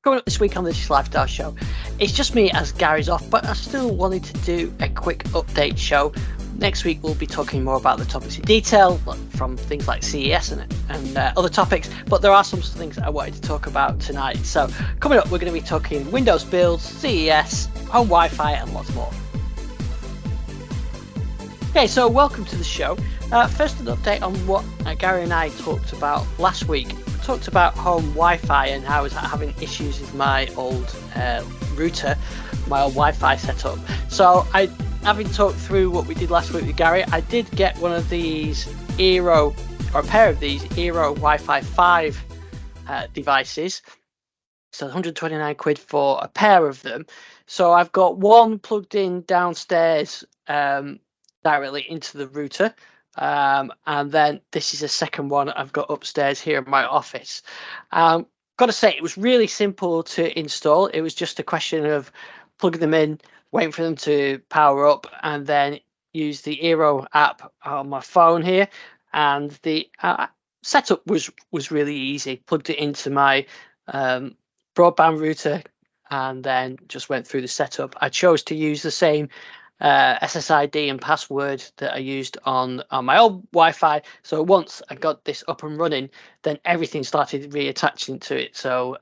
Coming up this week on the Digital Lifestyle Show, it's just me as Gary's off, but I still wanted to do a quick update show. Next week we'll be talking more about the topics in detail, from things like CES and other topics, but there are some things that I wanted to talk about tonight. So coming up, we're going to be talking Windows builds, CES, home Wi-Fi, and lots more. Okay, so welcome to the show. First, an update on what Gary and I talked about last week. We talked about home Wi-Fi and how I was having issues with my old router, my old Wi-Fi setup. So having talked through what we did last week with Gary, I did get one of these Eero, or a pair of these Eero Wi-Fi 5 devices. So 129 quid for a pair of them. So I've got one plugged in downstairs directly into the router, and then this is a second one I've got upstairs here in my office. Got to say, it was really simple to install. It was just a question of plugging them in, waiting for them to power up, and then use the Eero app on my phone here. And the setup was really easy. Plugged it into my broadband router and then just went through the setup. I chose to use the same SSID and password that I used on my old Wi-Fi. So once I got this up and running, then everything started reattaching to it. So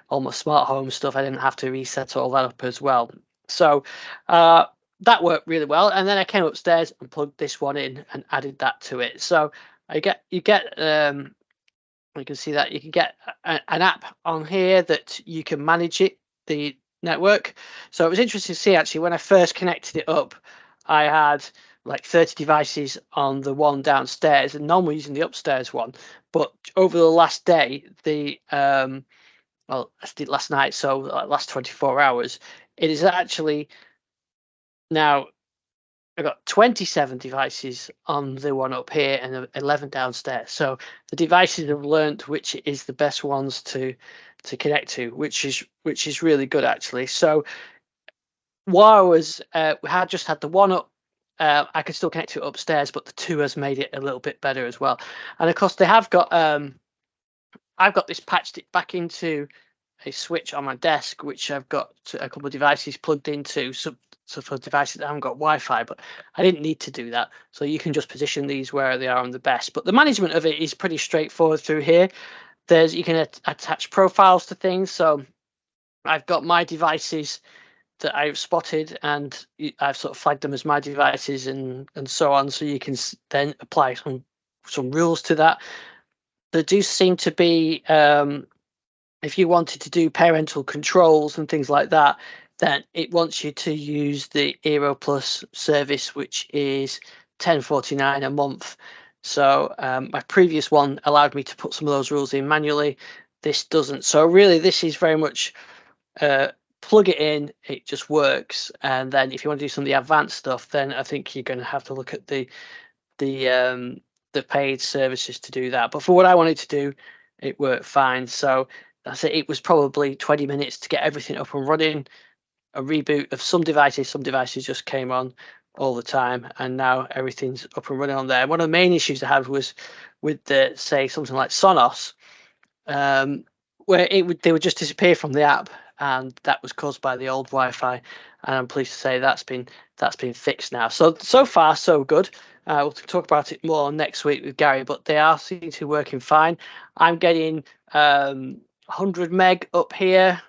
all my smart home stuff, I didn't have to reset all that up as well. So that worked really well. And then I came upstairs and plugged this one in and added that to it. So you can see that you can get an app on here that you can manage the network. So it was interesting to see, actually, when I first connected it up, I had like 30 devices on the one downstairs and none were using the upstairs one. But over the last day, I did last night, so last 24 hours, it is actually now I've got 27 devices on the one up here and 11 downstairs. So the devices have learned which is the best ones to connect to, which is really good, actually. So while I was we had just had the one up, I could still connect to it upstairs, but the two has made it a little bit better as well. And of course, they have got I've got this patched it back into a switch on my desk, which I've got a couple of devices plugged into. So for devices that haven't got Wi-Fi, but I didn't need to do that. So you can just position these where they are on the best. But the management of it is pretty straightforward through here. You can attach profiles to things. So I've got my devices that I've spotted and I've sort of flagged them as my devices and so on. So you can then apply some rules to that. There do seem to be, if you wanted to do parental controls and things like that, then it wants you to use the Eero Plus service, which is $10.49 a month. So my previous one allowed me to put some of those rules in manually. This doesn't. So really, this is very much plug it in, it just works. And then if you want to do some of the advanced stuff, then I think you're going to have to look at the paid services to do that. But for what I wanted to do, it worked fine. So that's it. It was probably 20 minutes to get everything up and running. A reboot of some devices just came on all the time, and now everything's up and running on there. One of the main issues I had was with say something like Sonos, where they would just disappear from the app, and that was caused by the old Wi-Fi. And I'm pleased to say that's been fixed now. So far so good. We'll talk about it more next week with Gary, but they are seeming to be working fine. I'm getting 100 meg up here.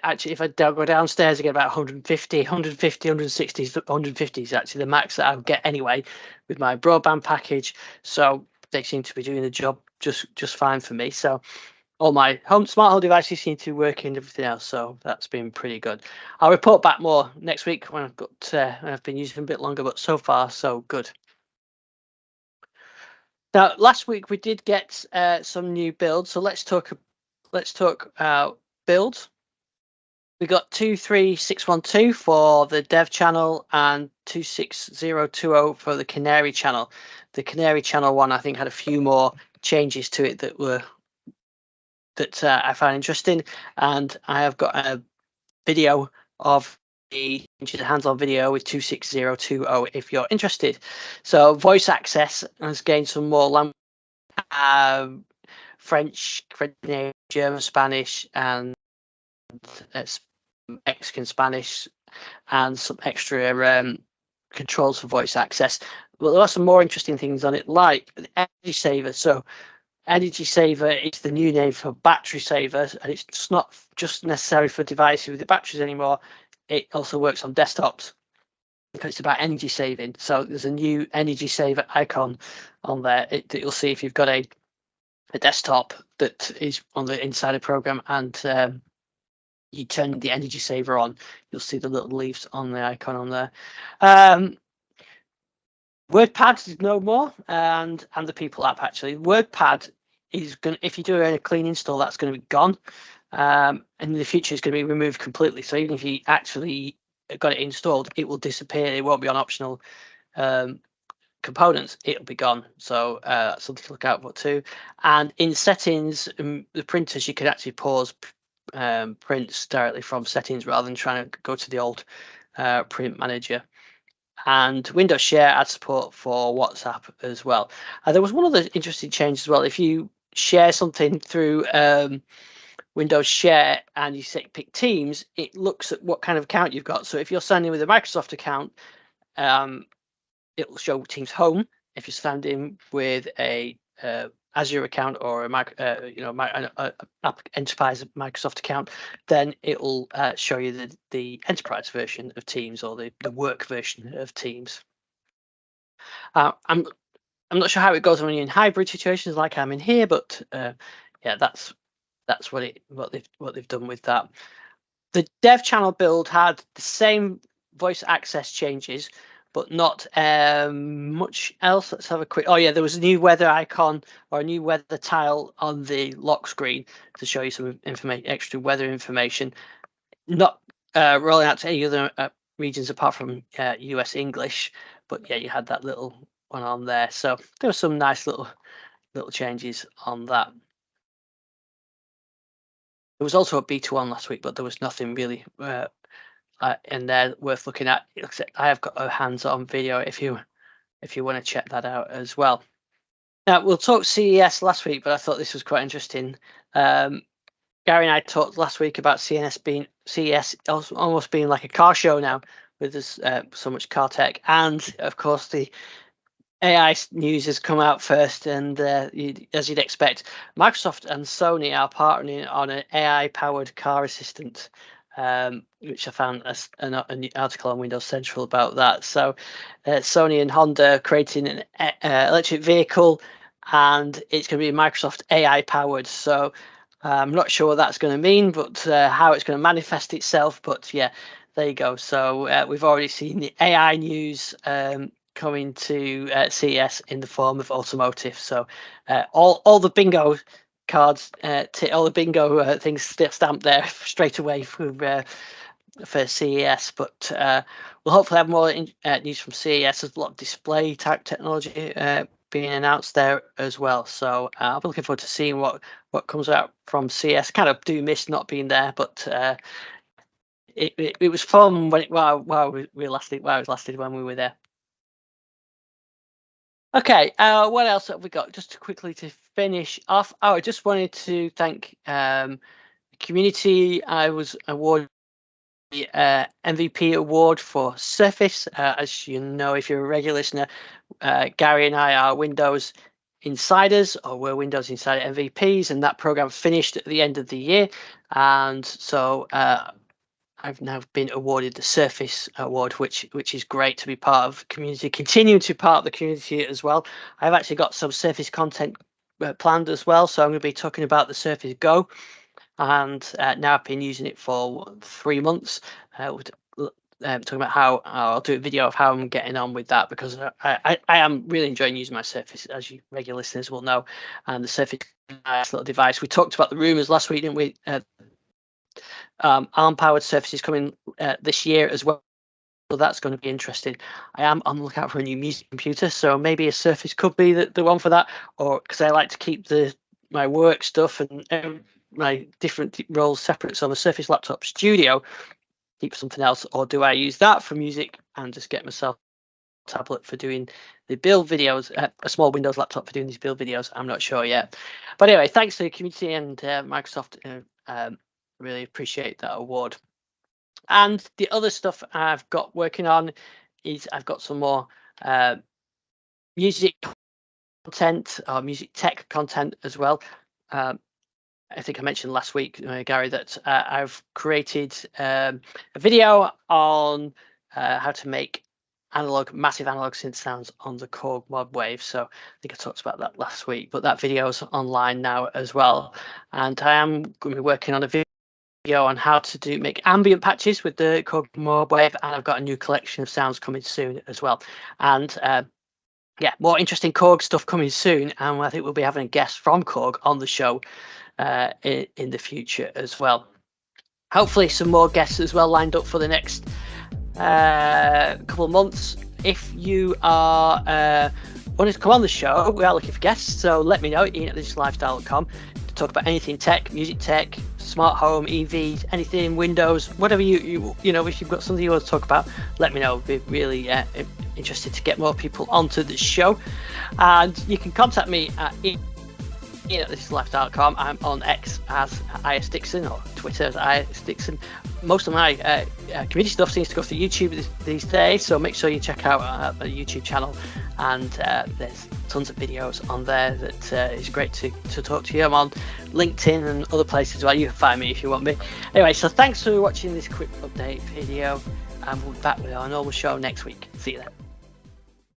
Actually, if I go downstairs, I get about 150, 160, 150 is actually the max that I'll get anyway with my broadband package. So they seem to be doing the job just fine for me. So all my smart home devices seem to work and everything else. So that's been pretty good. I'll report back more next week when I've been using them a bit longer, but so far so good. Now, last week we did get some new builds. So let's talk builds. We got 23612 for the dev channel and 26020 for the Canary channel. The Canary channel one, I think, had a few more changes to it that I found interesting, and I have got a video of the hands-on video with 26020 if you're interested. So voice access has gained some more French, German, Spanish, and Mexican Spanish, and some extra controls for voice access. But there are some more interesting things on it, like the Energy Saver. So Energy Saver is the new name for battery saver, and it's just not just necessary for devices with the batteries anymore. It also works on desktops because it's about energy saving. So there's a new Energy Saver icon on there that you'll see if you've got a desktop that is on the inside of program, and you turn the Energy Saver on, you'll see the little leaves on the icon on there. WordPad is no more, and the People app actually. WordPad is going. If you do a clean install, that's going to be gone. And in the future, it's going to be removed completely. So even if you actually got it installed, it will disappear. It won't be on optional components. It'll be gone. So something to look out for too. And in settings, the printers, you can actually pause prints directly from settings rather than trying to go to the old print manager. And Windows Share adds support for WhatsApp as well. There was one other interesting change as well. If you share something through Windows Share and you pick Teams, it looks at what kind of account you've got. So if you're signing with a Microsoft account, it will show Teams Home. If you're signing with a Azure account or an enterprise Microsoft account, then it will show you the enterprise version of Teams or the work version of Teams. I'm not sure how it goes when you're in hybrid situations like I'm in here, but yeah, that's what they've done with that. The dev channel build had the same voice access changes, but not much else. Let's have a quick. Oh yeah, there was a new weather icon or a new weather tile on the lock screen to show you some extra weather information. Not rolling out to any other regions apart from US English, but yeah, you had that little one on there. So there were some nice little changes on that. There was also a beta one last week, but there was nothing really in there worth looking at. I have got a hands-on video if you want to check that out as well. Now we'll talk CES last week, but I thought this was quite interesting. Gary and I talked last week about CES almost being like a car show now, with this so much car tech, and of course the AI news has come out first, and as you'd expect, Microsoft and Sony are partnering on an AI-powered car assistant, which I found an article on Windows Central about that. So Sony and Honda are creating an electric vehicle, and it's going to be Microsoft AI-powered. So I'm not sure what that's going to mean, but how it's going to manifest itself. But yeah, there you go. So we've already seen the AI news coming to CES in the form of automotive. So all the bingo cards, all the bingo things stamped there straight away for CES. But we'll hopefully have more news from CES. There's a lot of display type technology being announced there as well. So I'll be looking forward to seeing what comes out from CES. Kind of do miss not being there, but it was fun when while we lasted when we were there. Okay, what else have we got? Just quickly to finish off. Oh, I just wanted to thank the community. I was awarded the MVP award for Surface. As you know, if you're a regular listener, Gary and I are Windows Insiders, or we're Windows Insider MVPs, and that program finished at the end of the year. And so I've now been awarded the Surface Award, which is great to be part of the community, continue to be part of the community as well. I've actually got some Surface content planned as well, so I'm going to be talking about the Surface Go, and now I've been using it for 3 months. Talking about how I'll do a video of how I'm getting on with that, because I am really enjoying using my Surface, as you regular listeners will know, and the Surface is a nice little device. We talked about the rumours last week, didn't we? ARM-powered Surfaces coming this year as well, so that's going to be interesting. I am on the lookout for a new music computer, so maybe a Surface could be the one for that, or because I like to keep my work stuff and my different roles separate. So the Surface Laptop Studio, keep something else, or do I use that for music and just get myself tablet for doing the build videos, a small Windows laptop for doing these build videos. I'm not sure yet. But anyway, thanks to the community and Microsoft. Really appreciate that award. And the other stuff I've got working on is I've got some more music content or music tech content as well. I think I mentioned last week, Gary, that I've created a video on how to make massive analog synth sounds on the Korg Mod Wave. So I think I talked about that last week, but that video is online now as well. And I am going to be working on a video on how to make ambient patches with the Korg Mod Wave, and I've got a new collection of sounds coming soon as well. And yeah, more interesting Korg stuff coming soon, and I think we'll be having a guest from Korg on the show in the future as well. Hopefully some more guests as well lined up for the next couple of months. If you are wanting to come on the show, we are looking for guests, so let me know at ian@thedigital-lifestyle.com to talk about anything tech, music tech, smart home, EVs, anything Windows, whatever you know. If you've got something you want to talk about, let me know. I'd be really interested to get more people onto the show. And you can contact me at ian@thedigital-lifestyle.com. I'm on X as IS Dixon or Twitter as IS Dixon. Most of my community stuff seems to go through YouTube these days, so make sure you check out the YouTube channel, and there's tons of videos on there that is great to talk to you. I'm on LinkedIn and other places as well. You can find me if you want me. Anyway, so thanks for watching this quick update video, and we'll be back with our normal show next week. See you then.